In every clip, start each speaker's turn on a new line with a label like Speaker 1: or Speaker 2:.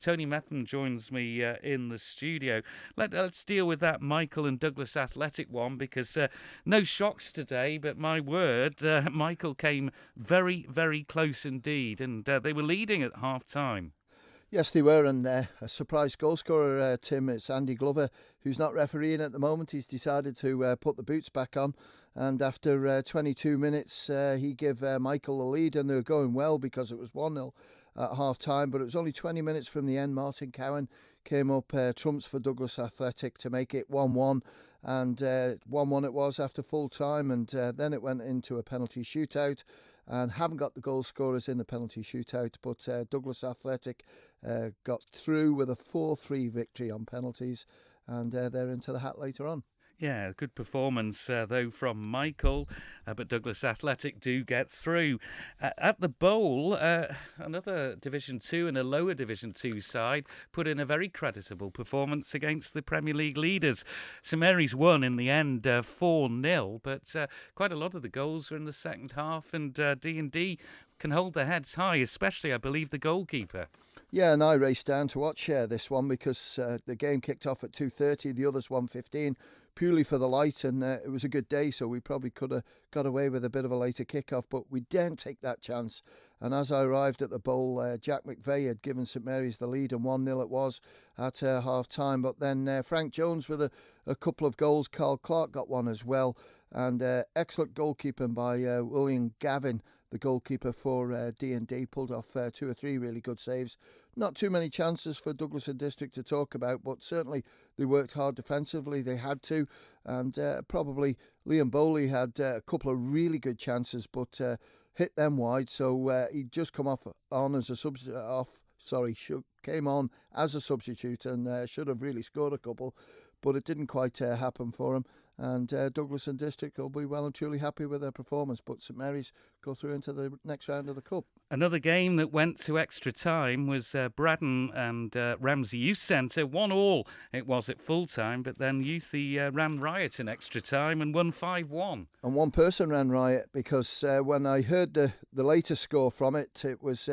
Speaker 1: Tony Mepham joins me in the studio. Let's deal with that Michael and Douglas Athletic one, because no shocks today, but my word, Michael came very, very close indeed, and they were leading at half-time.
Speaker 2: Yes, they were, and a surprise goal scorer, Tim. It's Andy Glover, who's not refereeing at the moment. He's decided to put the boots back on, and after 22 minutes, he gave Michael the lead, and they were going well because it was 1-0 at half-time, but it was only 20 minutes from the end. Martin Cowan came up trumps for Douglas Athletic to make it 1-1, and 1-1 it was after full time, and then it went into a penalty shootout, and haven't got the goal scorers in the penalty shootout, but Douglas Athletic got through with a 4-3 victory on penalties, and they're into the hat later on.
Speaker 1: Yeah, good performance, though, from Michael, but Douglas Athletic do get through. At the Bowl, another Division 2 and a lower Division 2 side put in a very creditable performance against the Premier League leaders. St Mary's won in the end 4-0, but quite a lot of the goals were in the second half, and D&D can hold their heads high, especially, I believe, the goalkeeper.
Speaker 2: Yeah, and I raced down to watch this one because the game kicked off at 2:30, the others 1:15, purely for the light, and it was a good day, so we probably could have got away with a bit of a later kick-off, but we daren't take that chance. And as I arrived at the Bowl, Jack McVeigh had given St Mary's the lead, and 1-0 it was at half-time, but then Frank Jones with a couple of goals, Carl Clark got one as well, and excellent goalkeeping by William Gavin, the goalkeeper for D&D, pulled off 2 or 3 really good saves. Not too many chances for Douglas and District to talk about, but certainly they worked hard defensively. They had to, and probably Liam Bowley had a couple of really good chances, but hit them wide. So he'd just come on as a came on as a substitute and should have really scored a couple, but it didn't quite happen for him. And Douglas and District will be well and truly happy with their performance, but St Mary's go through into the next round of the Cup.
Speaker 1: Another game that went to extra time was Braddon and Ramsey Youth Centre. 1-1 it was at full time, but then Youthy ran riot in extra time and won 5-1.
Speaker 2: And one person ran riot because when I heard the latest score from it, it was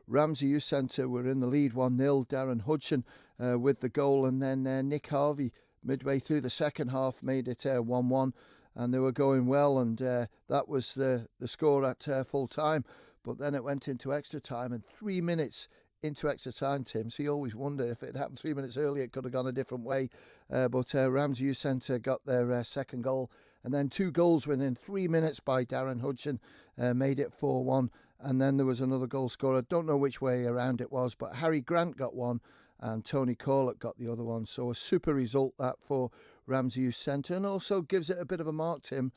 Speaker 2: Ramsey Youth Centre were in the lead 1-0, Darren Hudson with the goal, and then Nick Harvey midway through the second half made it 1-1, and they were going well, and that was the score at full time. But then it went into extra time, and 3 minutes into extra time, Tim, so you always wonder if it happened 3 minutes earlier, it could have gone a different way. But Ramsey Youth Centre got their second goal, and then 2 goals within 3 minutes by Darren Hudson made it 4-1. And then there was another goal scorer. Don't know which way around it was, but Harry Grant got one, and Tony Corlett got the other one. So a super result that for Ramsey Youth Centre, and also gives it a bit of a mark, Tim,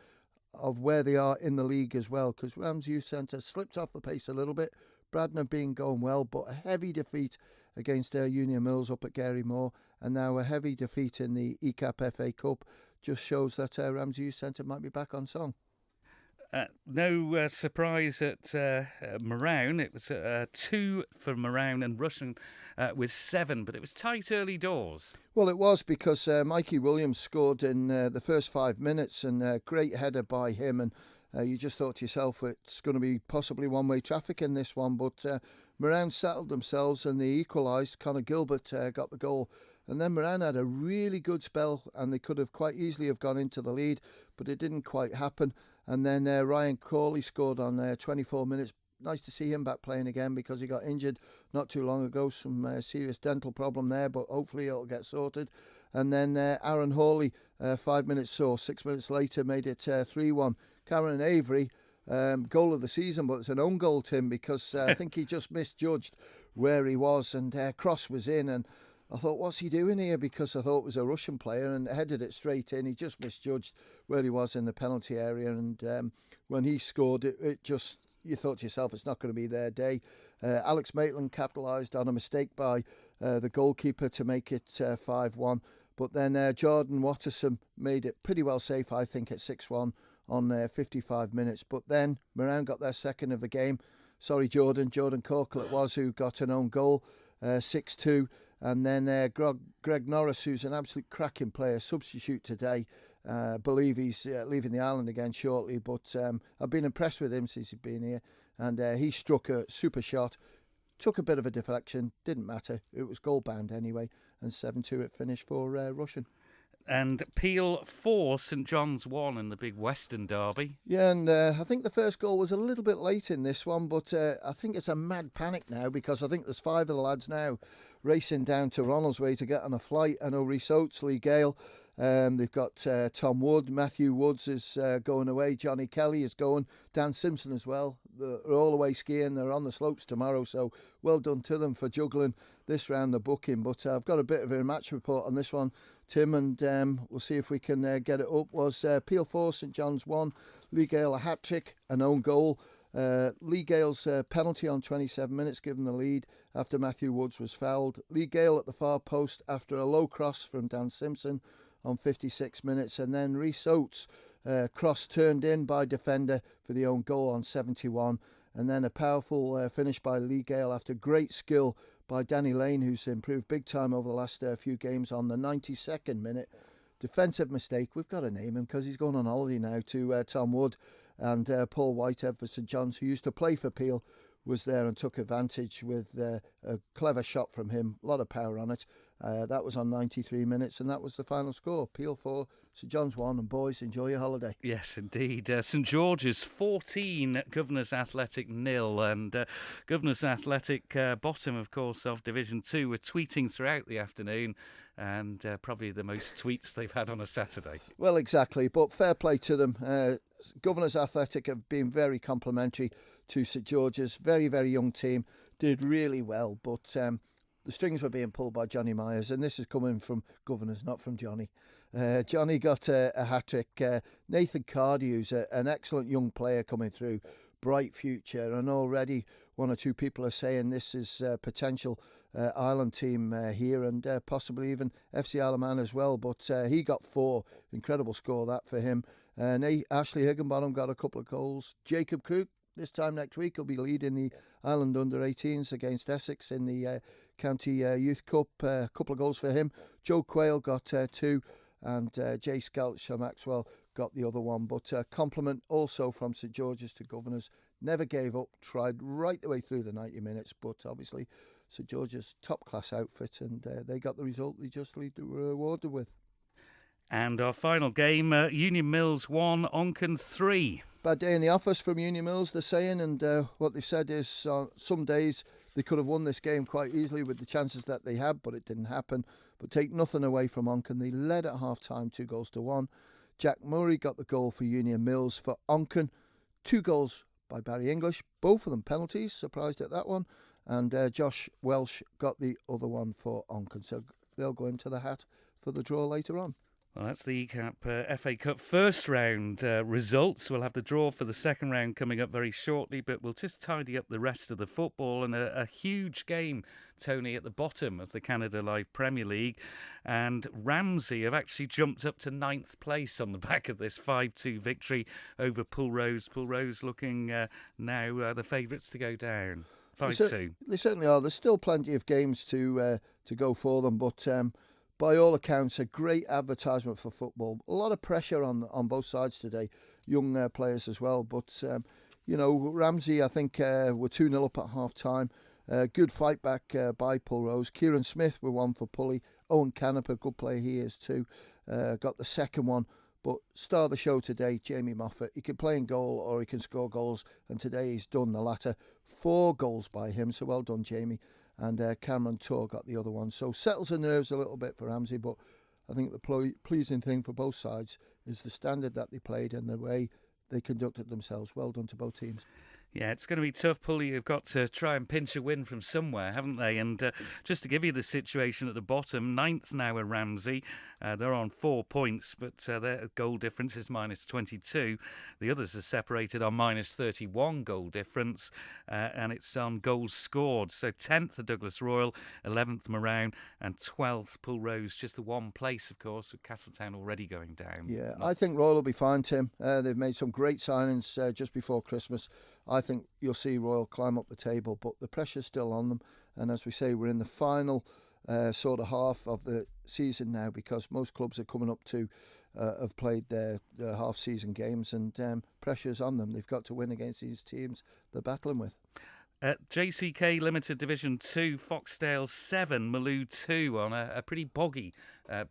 Speaker 2: of where they are in the league as well, because Ramsey Youth Centre slipped off the pace a little bit. Braddon have been going well, but a heavy defeat against Union Mills up at Gary Moore, and now a heavy defeat in the ECAP FA Cup just shows that Ramsey Youth Centre might be back on song.
Speaker 1: No surprise at Marown. It was 2 for Marown and Russian with 7, but it was tight early doors.
Speaker 2: Well, it was because Mikey Williams scored in the first 5 minutes, and a great header by him, and you just thought to yourself it's going to be possibly one-way traffic in this one, but Marown settled themselves and they equalised. Connor Gilbert got the goal, and then Marown had a really good spell, and they could have quite easily have gone into the lead, but it didn't quite happen. And then Ryan Crawley scored on 24 minutes. Nice to see him back playing again because he got injured not too long ago. Some serious dental problem there, but hopefully it'll get sorted. And then Aaron Hawley, 5 minutes or 6 minutes later, made it 3-1. Cameron Avery, goal of the season, but it's an own goal, Tim, because I think he just misjudged where he was, and cross was in, and I thought, what's he doing here? Because I thought it was a Russian player, and headed it straight in. He just misjudged where he was in the penalty area, and when he scored, it just, you thought to yourself, it's not going to be their day. Alex Maitland capitalised on a mistake by the goalkeeper to make it 5-1, but then Jordan Watterson made it pretty well safe, I think, at 6-1 on 55 minutes. But then Marown got their second of the game. Sorry, Jordan Corkle it was, who got an own goal, 6-2. And then Greg Norris, who's an absolute cracking player, substitute today. Believe he's leaving the island again shortly, but I've been impressed with him since he's been here. And he struck a super shot took a bit of a deflection, didn't matter. It was goal bound anyway, and 7-2 it finished for Russian.
Speaker 1: And Peel 4, St John's 1 in the big Western derby.
Speaker 2: Yeah, and I think the first goal was a little bit late in this one, but I think it's a mad panic now because I think there's 5 of the lads now racing down to Ronaldsway to get on a flight. I know Rhys Oates, Lee Gale, they've got Tom Wood, Matthew Woods is going away, Johnny Kelly is going, Dan Simpson as well. They're all away skiing, they're on the slopes tomorrow, so well done to them for juggling this round the booking. But I've got a bit of a match report on this one, Tim, and we'll see if we can get it up. Was Peel 4, St John's 1, Lee Gale a hat-trick, an own goal. Lee Gale's penalty on 27 minutes given the lead after Matthew Woods was fouled. Lee Gale at the far post after a low cross from Dan Simpson on 56 minutes, and then Rhys Oates cross turned in by defender for the own goal on 71, and then a powerful finish by Lee Gale after great skill by Danny Lane, who's improved big time over the last few games, on the 92nd minute. Defensive mistake, we've got to name him because he's going on holiday now, to Tom Wood, and Paul Whitehead for St John's, who used to play for Peel, was there and took advantage with a clever shot from him, a lot of power on it. That was on 93 minutes, and that was the final score. Peel 4, St John's 1, and boys, enjoy your holiday.
Speaker 1: Yes, indeed. St George's 14, Governors Athletic 0, and Governors Athletic, bottom, of course, of Division 2, were tweeting throughout the afternoon, and probably the most tweets they've had on a Saturday.
Speaker 2: Well, exactly, but fair play to them. Governors Athletic have been very complimentary to St George's. Very, very young team, did really well, but the strings were being pulled by Johnny Myers, and this is coming from Governors, not from Johnny. Johnny got a hat-trick. Nathan Cardy, who's an excellent young player coming through, bright future, and already one or two people are saying this is potential Ireland team here, and possibly even FC Isle of Man as well, but he got 4. Incredible score that for him. Ashley Higginbottom got a couple of goals. Jacob Crook, this time next week, will be leading the Ireland under-18s against Essex in the County Youth Cup. A couple of goals for him. Joe Quayle got 2, and Jay Skelcher Maxwell got the other one. But compliment also from St George's to Governors. Never gave up, tried right the way through the 90 minutes, but obviously St George's top-class outfit, and they got the result they justly were rewarded with.
Speaker 1: And our final game, Union Mills 1, Onken 3.
Speaker 2: Bad day in the office from Union Mills, they're saying, and what they've said is some days they could have won this game quite easily with the chances that they had, but it didn't happen. But take nothing away from Onken. They led at half-time 2-1. Jack Murray got the goal for Union Mills for Onken. 2 goals by Barry English, both of them penalties, surprised at that one. And Josh Welsh got the other one for Onken. So they'll go into the hat for the draw later on.
Speaker 1: Well, that's the ECAP FA Cup first round results. We'll have the draw for the second round coming up very shortly, but we'll just tidy up the rest of the football. And a huge game, Tony, at the bottom of the Canada Live Premier League. And Ramsey have actually jumped up to 9th place on the back of this 5-2 victory over Pulrose. Pulrose looking now the favourites to go down. 5-2.
Speaker 2: They certainly are. There's still plenty of games to go for them, but by all accounts, a great advertisement for football. A lot of pressure on both sides today, young players as well. But, Ramsey, I think, were 2-0 up at half-time. Good fight back by Pulrose. Kieran Smith were one for Pulley. Owen Canepa, good player he is too, got the second one. But star of the show today, Jamie Moffat. He can play in goal or he can score goals, and today he's done the latter. 4 goals by him, so well done, Jamie. And Cameron Torr got the other one. So settles the nerves a little bit for Ramsey, but I think the pleasing thing for both sides is the standard that they played and the way they conducted themselves. Well done to both teams.
Speaker 1: Yeah, it's going to be tough. Pulley have got to try and pinch a win from somewhere, haven't they? And just to give you the situation at the bottom, 9th now are Ramsey. They're on 4 points, but their goal difference is -22. The others are separated on -31 goal difference, and it's on goals scored. So 10th are Douglas Royal, 11th Marown, and 12th Pulrose. Just the one place, of course, with Castletown already going down.
Speaker 2: Yeah, I think Royal will be fine, Tim. They've made some great signings just before Christmas. I think you'll see Royal climb up the table, but the pressure's still on them. And as we say, we're in the final sort of half of the season now, because most clubs are coming up to have played their half-season games, and pressure's on them. They've got to win against these teams they're battling with.
Speaker 1: JCK Limited Division 2, Foxdale 7, Maloo 2 on a pretty boggy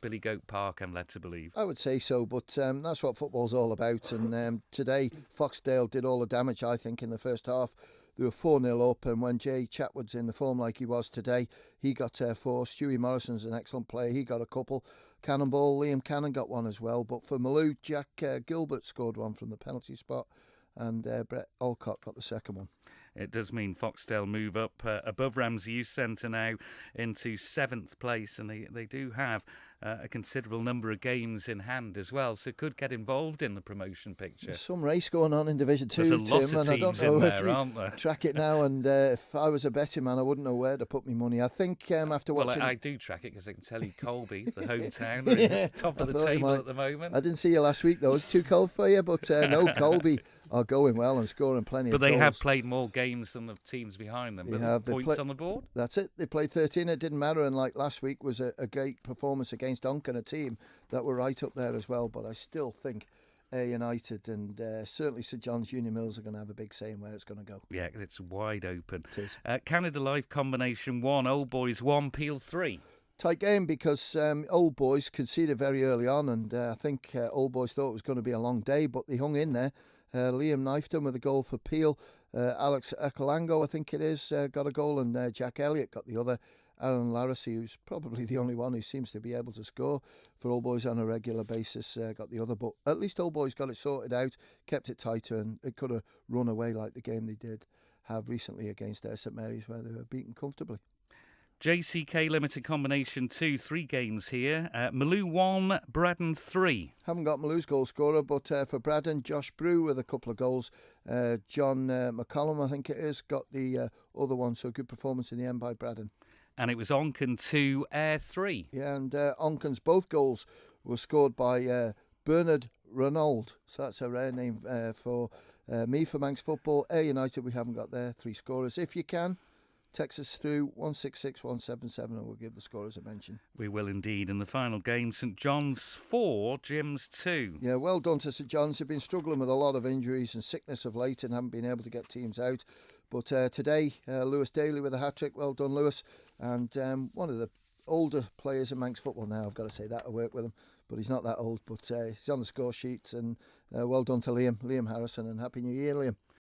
Speaker 1: Billy Goat Park, I'm led to believe.
Speaker 2: I would say so, but that's what football's all about. And today, Foxdale did all the damage, I think, in the first half. They were 4-0 up, and when Jay Chatwood's in the form like he was today, he got 4. Stewie Morrison's an excellent player. He got a couple. Cannonball, Liam Cannon got one as well. But for Maloo, Jack Gilbert scored one from the penalty spot, and Brett Olcott got the second one.
Speaker 1: It does mean Foxdale move up above Ramsey Youth Centre now into 7th place, and they do have a considerable number of games in hand as well, so could get involved in the promotion picture.
Speaker 2: There's some race going on in Division 2,
Speaker 1: There's a lot
Speaker 2: Tim,
Speaker 1: of
Speaker 2: and I don't
Speaker 1: teams
Speaker 2: know
Speaker 1: in
Speaker 2: if
Speaker 1: there,
Speaker 2: you
Speaker 1: aren't there?
Speaker 2: track it now, and if I was a betting man, I wouldn't know where to put my money. I think after watching...
Speaker 1: Well, I do track it because I can tell you Colby, the hometown, are in the top of the table at the moment.
Speaker 2: I didn't see you last week, though. It's too cold for you, but no, Colby are going well and scoring plenty of goals.
Speaker 1: But they have played more games than the teams behind them. But points on the board?
Speaker 2: That's it. They played 13. It didn't matter. And like last week was a great performance against Duncan, a team that were right up there as well. But I still think Ayr United and certainly St John's Union Mills are going to have a big say in where it's going to go.
Speaker 1: Yeah, it's wide open.
Speaker 2: It is.
Speaker 1: Canada Life Combination 1, Old Boys 1, Peel 3.
Speaker 2: Tight game because Old Boys conceded very early on, and I think Old Boys thought it was going to be a long day, but they hung in there. Liam Knifton with a goal for Peel. Alex Akalango, I think it is, got a goal, and Jack Elliott got the other. Alan Larissy, who's probably the only one who seems to be able to score for Old Boys on a regular basis, got the other. But at least Old Boys got it sorted out, kept it tighter, and it could have run away like the game they did have recently against St Mary's, where they were beaten comfortably.
Speaker 1: JCK Limited Combination 2, 3 games here. Maloo 1, Braddon 3.
Speaker 2: Haven't got Maloo's goal scorer, but for Braddon, Josh Brew with a couple of goals. John McCollum, I think it is, got the other one, so good performance in the end by Braddon.
Speaker 1: And it was Onken 2, Ayr 3.
Speaker 2: Yeah, and Onken's both goals were scored by Bernard Renauld, so that's a rare name for me for Manx football. Ayr United, we haven't got there, 3 scorers. If you can, text us through 166177 and we'll give the scorers a mention.
Speaker 1: We will indeed. In the final game, St John's 4, Jims 2.
Speaker 2: Yeah, well done to St John's. They've been struggling with a lot of injuries and sickness of late and haven't been able to get teams out. But today, Lewis Daly with a hat-trick. Well done, Lewis. And one of the older players in Manx football now, I've got to say that. I work with him, but he's not that old. But he's on the score sheets. And well done to Liam Harrison, and Happy New Year, Liam.